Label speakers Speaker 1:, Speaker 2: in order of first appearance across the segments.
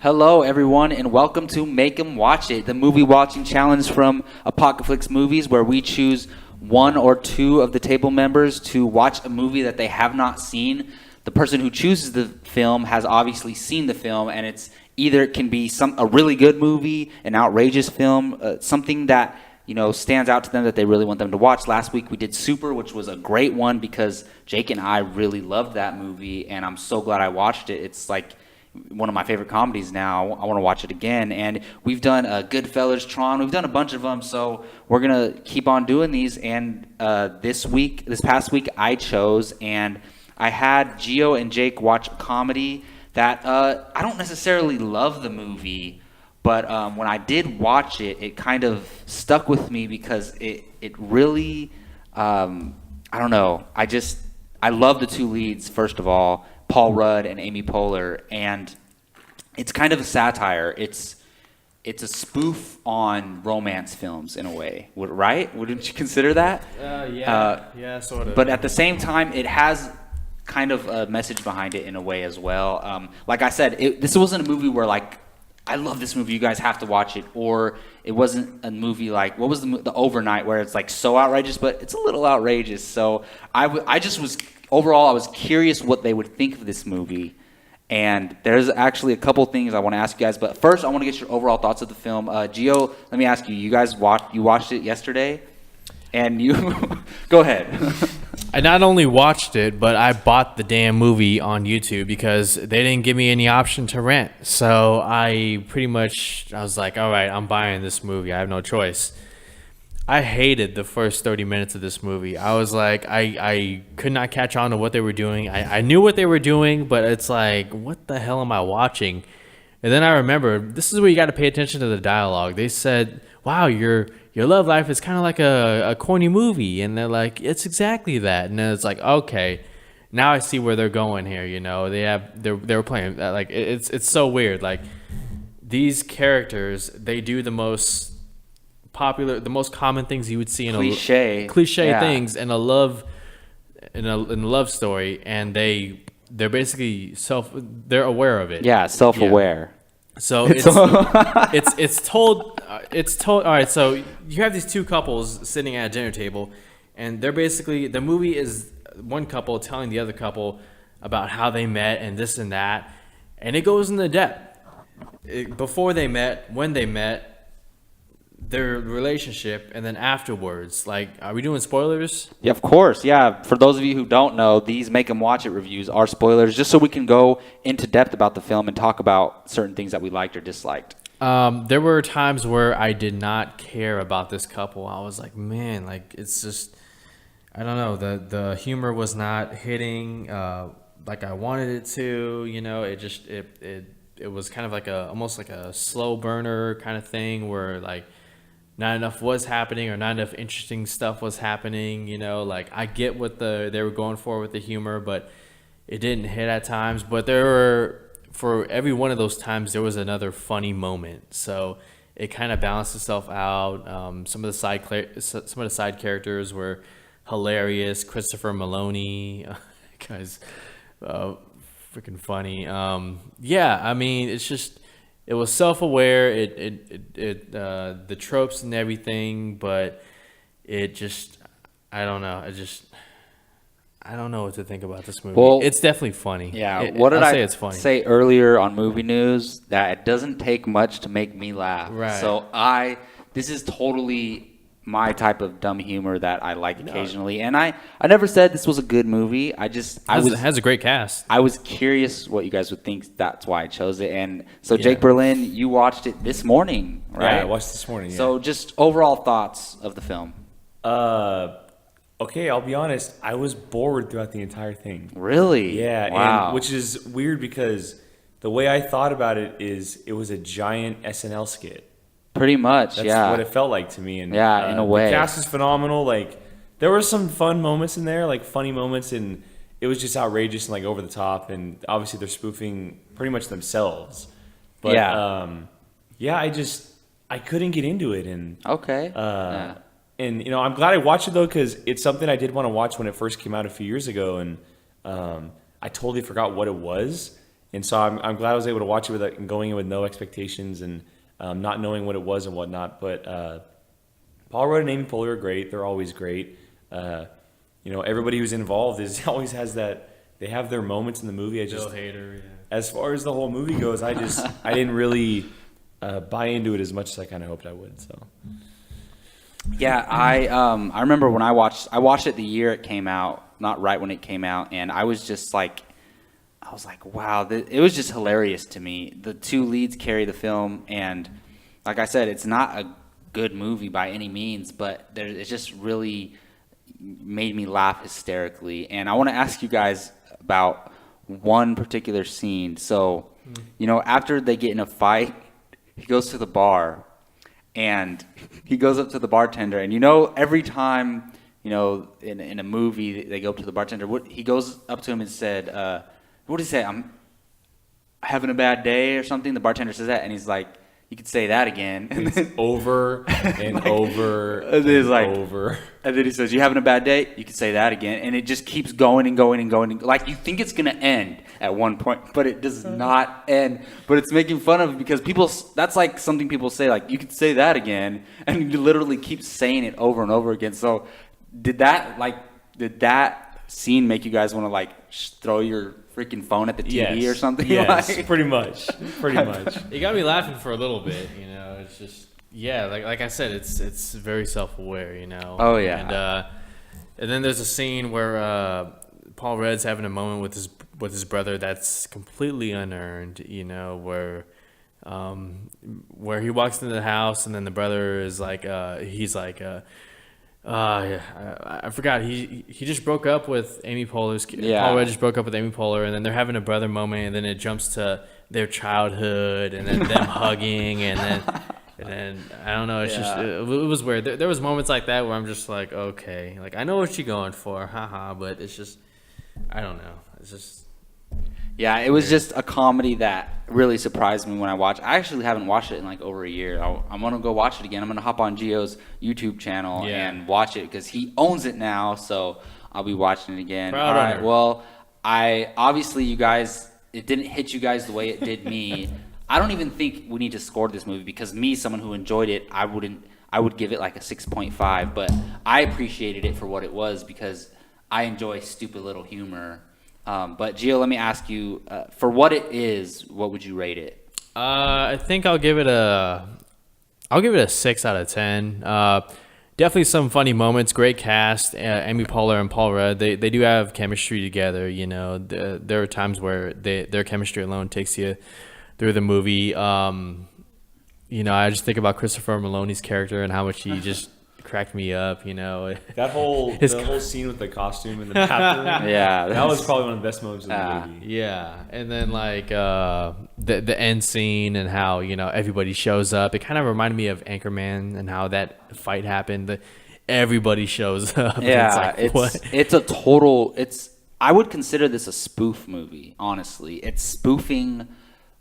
Speaker 1: Hello, everyone, and welcome to Make 'em Watch It, the movie watching challenge from Apocalypse Movies, where we choose one or two of the table members to watch a movie that they have not seen. The person who chooses the film has obviously seen the film, and it can be a really good movie, an outrageous film, something that stands out to them that they really want them to watch. Last week we did Super, which was a great one because Jake and I really loved that movie, and I'm so glad I watched it. It's like one of my favorite comedies now. I want to watch it again. And we've done Goodfellas, Tron. We've done a bunch of them, so we're going to keep on doing these. And this past week, I chose, and I had Gio and Jake watch a comedy that I don't necessarily love the movie, but when I did watch it, it kind of stuck with me because it really, I don't know. I love the two leads, first of all, Paul Rudd and Amy Poehler, and it's kind of a satire. It's a spoof on romance films in a way, right? Wouldn't you consider that?
Speaker 2: Yeah, sort of.
Speaker 1: But at the same time, it has kind of a message behind it in a way as well. Like I said, this wasn't a movie where I love this movie, you guys have to watch it, or it wasn't a movie like, what was the Overnight, where it's so outrageous, but it's a little outrageous. So I just was. Overall, I was curious what they would think of this movie, and there's actually a couple things I want to ask you guys. But first, I want to get your overall thoughts of the film. Gio, let me ask you: you guys watched it yesterday, and you go ahead.
Speaker 2: I not only watched it, but I bought the damn movie on YouTube because they didn't give me any option to rent. So I was like, all right, I'm buying this movie. I have no choice. I hated the first 30 minutes of this movie. I was like, I could not catch on to what they were doing. I knew what they were doing, but it's like, what the hell am I watching? And then I remember, this is where you got to pay attention to the dialogue. They said, wow, your love life is kind of like a corny movie. And they're like, it's exactly that. And then it's like, okay, now I see where they're going here. They were playing, like, it's so weird. Like, these characters, they do the most common things you would see in
Speaker 1: cliche
Speaker 2: yeah. Things in a love story, and they're basically they're aware of it.
Speaker 1: Yeah, self-aware.
Speaker 2: Yeah. So it's told. All right, so you have these two couples sitting at a dinner table, and they're basically, the movie is one couple telling the other couple about how they met and this and that, and it goes into depth. Before they met, when they met, their relationship, and then afterwards. Like, are we doing spoilers?
Speaker 1: Yeah, of course. Yeah, for those of you who don't know, these Make 'em Watch It reviews are spoilers, just so we can go into depth about the film and talk about certain things that we liked or disliked.
Speaker 2: There were times where I did not care about this couple. I was like, man, like, it's just, I don't know, the humor was not hitting like I wanted it to. It was kind of like almost like a slow burner kind of thing where, like, not enough was happening or not enough interesting stuff was happening. Like, I get what they were going for with the humor, but it didn't hit at times. But for every one of those times, there was another funny moment. So it kind of balanced itself out. Some of the side characters were hilarious. Christopher Meloni, guy's freaking funny. Yeah, I mean, it's just. It was self-aware, the tropes and everything, but it just, I don't know. I don't know what to think about this movie.
Speaker 1: Well,
Speaker 2: it's definitely funny.
Speaker 1: Yeah,
Speaker 2: It's funny.
Speaker 1: Say earlier on Movie News? That it doesn't take much to make me laugh.
Speaker 2: Right.
Speaker 1: So this is totally my type of dumb humor that I like occasionally. And I never said this was a good movie. It
Speaker 2: has a great cast.
Speaker 1: I was curious what you guys would think. That's why I chose it. And so, Jake Berlin, you watched it this morning, right?
Speaker 3: Yeah, I watched this morning. Yeah.
Speaker 1: So just overall thoughts of the film.
Speaker 3: Okay, I'll be honest. I was bored throughout the entire thing.
Speaker 1: Really?
Speaker 3: Yeah.
Speaker 1: Wow.
Speaker 3: And, which is weird because the way I thought about it is it was a giant SNL skit.
Speaker 1: Pretty much,
Speaker 3: That's
Speaker 1: yeah.
Speaker 3: what it felt like to me. And
Speaker 1: yeah, in a way.
Speaker 3: The cast is phenomenal. Like, there were some fun moments in there, like funny moments, and it was just outrageous and like over the top. And obviously, they're spoofing pretty much themselves. But I couldn't get into it. And
Speaker 1: okay.
Speaker 3: And I'm glad I watched it though, because it's something I did want to watch when it first came out a few years ago, and I totally forgot what it was. And so I'm glad I was able to watch it with going in with no expectations and not knowing what it was and whatnot. But Paul Rudd and Amy Poehler are great. They're always great. Everybody who's involved always has that. They have their moments in the movie.
Speaker 2: Bill Hader, yeah.
Speaker 3: As far as the whole movie goes, I didn't really buy into it as much as I kind of hoped I would. So.
Speaker 1: Yeah, I remember when I watched it the year it came out, not right when it came out, and I was like, wow, it was just hilarious to me. The two leads carry the film, and like I said, it's not a good movie by any means, but it just really made me laugh hysterically. And I want to ask you guys about one particular scene. So, after they get in a fight, he goes to the bar, and he goes up to the bartender, and every time, in a movie they go up to the bartender, he goes up to him and said, what did he say? I'm having a bad day or something. The bartender says that, and he's like, you could say that again. And then,
Speaker 3: over and over
Speaker 1: and then
Speaker 3: over.
Speaker 1: And then he says, you having a bad day? You could say that again. And it just keeps going and going and going. Like, you think it's going to end at one point, but it does not end. But it's making fun of it because that's like something people say, like, you could say that again. And you literally keep saying it over and over again. So did that scene make you guys want to, like, throw your freaking phone at the TV or something?
Speaker 3: Yes,
Speaker 1: like,
Speaker 3: pretty much.
Speaker 2: It got me laughing for a little bit, It's just like I said, it's very self-aware,
Speaker 1: Oh yeah.
Speaker 2: And then there's a scene where Paul Rudd's having a moment with his brother that's completely unearned, where he walks into the house and then the brother is like, he's like. I forgot. He just broke up with Amy Poehler's.
Speaker 1: Yeah.
Speaker 2: Paul Rudd just broke up with Amy Poehler, and then they're having a brother moment, and then it jumps to their childhood, and then them hugging, and then I don't know. It's just it was weird. There was moments like that where I'm just like, okay, like I know what you're going for, haha, but it's just I don't know. It's just.
Speaker 1: Yeah, it was just a comedy that really surprised me when I watched. I actually haven't watched it in like over a year. I'm gonna go watch it again. I'm gonna hop on Gio's YouTube channel and watch it because he owns it now. So I'll be watching it again.
Speaker 2: Proud
Speaker 1: All right.
Speaker 2: owner.
Speaker 1: Well, obviously you guys, it didn't hit you guys the way it did me. I don't even think we need to score this movie because me, someone who enjoyed it, I would give it like a 6.5. But I appreciated it for what it was because I enjoy stupid little humor. But Gio, let me ask you, for what it is, what would you rate it?
Speaker 2: I think I'll give it a 6 out of 10. Definitely some funny moments, great cast. Amy Poehler and Paul Rudd, they do have chemistry together. There are times where their chemistry alone takes you through the movie. I just think about Christopher Meloni's character and how much he just cracked me up.
Speaker 3: That whole scene with the costume in the bathroom.
Speaker 1: Yeah,
Speaker 3: that was probably one of the best moments of the movie.
Speaker 2: Yeah, and then like the end scene and how everybody shows up. It kind of reminded me of Anchorman and how that fight happened. Everybody shows up.
Speaker 1: Yeah,
Speaker 2: it's like, what?
Speaker 1: It's a total. I would consider this a spoof movie. Honestly, it's spoofing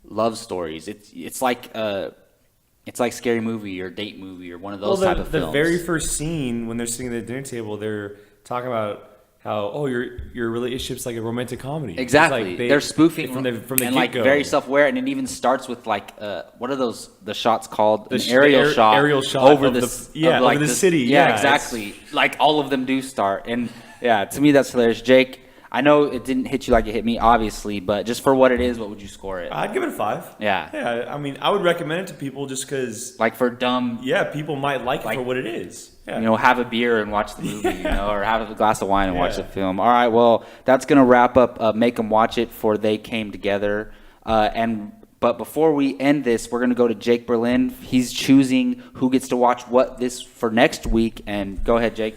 Speaker 1: love stories. It's like Scary Movie or Date Movie or one of those type of films.
Speaker 3: The very first scene when they're sitting at the dinner table, they're talking about how your relationship's like a romantic comedy.
Speaker 1: Exactly,
Speaker 3: Like
Speaker 1: they're spoofing
Speaker 3: from the
Speaker 1: and like
Speaker 3: get-go.
Speaker 1: very self-aware, and it even starts with like what are the shots called? An
Speaker 3: aerial
Speaker 1: shot
Speaker 3: over
Speaker 1: of
Speaker 3: the city.
Speaker 1: Yeah,
Speaker 3: Yeah,
Speaker 1: exactly. Like all of them do start, and yeah, to me that's hilarious. Jake, I know it didn't hit you like it hit me, obviously, but just for what it is, what would you score it?
Speaker 3: I'd give it a 5.
Speaker 1: Yeah.
Speaker 3: Yeah, I mean, I would recommend it to people just because.
Speaker 1: Like for dumb.
Speaker 3: Yeah, people might like it for what it is. Yeah.
Speaker 1: Have a beer and watch the movie, or have a glass of wine and watch the film. All right, well, that's going to wrap up Make 'em Watch It for They Came Together. But before we end this, we're going to go to Jake Berlin. He's choosing who gets to watch what this for next week. And go ahead, Jake.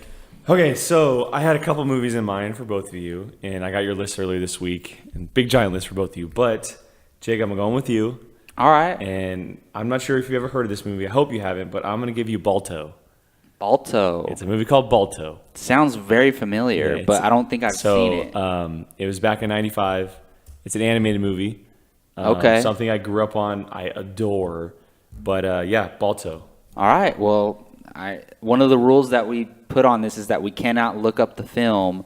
Speaker 3: Okay, so I had a couple movies in mind for both of you, and I got your list earlier this week, and big giant list for both of you. But Jake, I'm going with you.
Speaker 1: All right.
Speaker 3: And I'm not sure if you've ever heard of this movie. I hope you haven't, but I'm going to give you Balto.
Speaker 1: Balto.
Speaker 3: It's a movie called Balto.
Speaker 1: Sounds very familiar, but I don't think I've seen it.
Speaker 3: It was back in '95. It's an animated movie.
Speaker 1: Okay.
Speaker 3: Something I grew up on. I adore. But Balto.
Speaker 1: All right. Well, one of the rules that we put on this is that we cannot look up the film.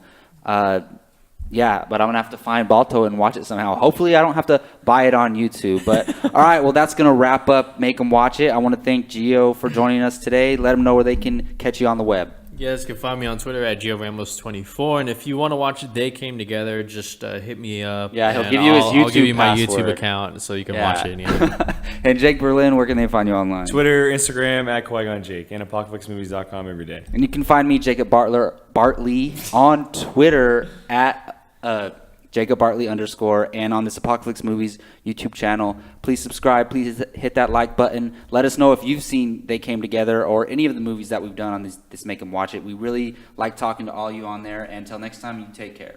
Speaker 1: Yeah, but I'm going to have to find Balto and watch it somehow. Hopefully I don't have to buy it on YouTube. But all right, well, that's going to wrap up Make 'em Watch It. I want to thank Gio for joining us today. Let them know where they can catch you on the web.
Speaker 2: You guys can find me on Twitter at GioRamos24. And if you want to watch it, They Came Together, just hit me up.
Speaker 1: Yeah, he'll
Speaker 2: and
Speaker 1: give you his
Speaker 2: I'll
Speaker 1: YouTube
Speaker 2: give you my
Speaker 1: password.
Speaker 2: YouTube account so you can
Speaker 1: Yeah.
Speaker 2: watch it. Yeah.
Speaker 1: And Jake Berlin, where can they find you online?
Speaker 3: Twitter, Instagram, at Qui-Gon Jake, and apocalypsemovies.com every day.
Speaker 1: And you can find me, Jacob Bartley, on Twitter at Jacob Bartley _, and on this Apocalypse Movies YouTube channel. Please subscribe. Please hit that like button. Let us know if you've seen They Came Together or any of the movies that we've done on this Make 'em Watch It. We really like talking to all you on there. And until next time, you take care.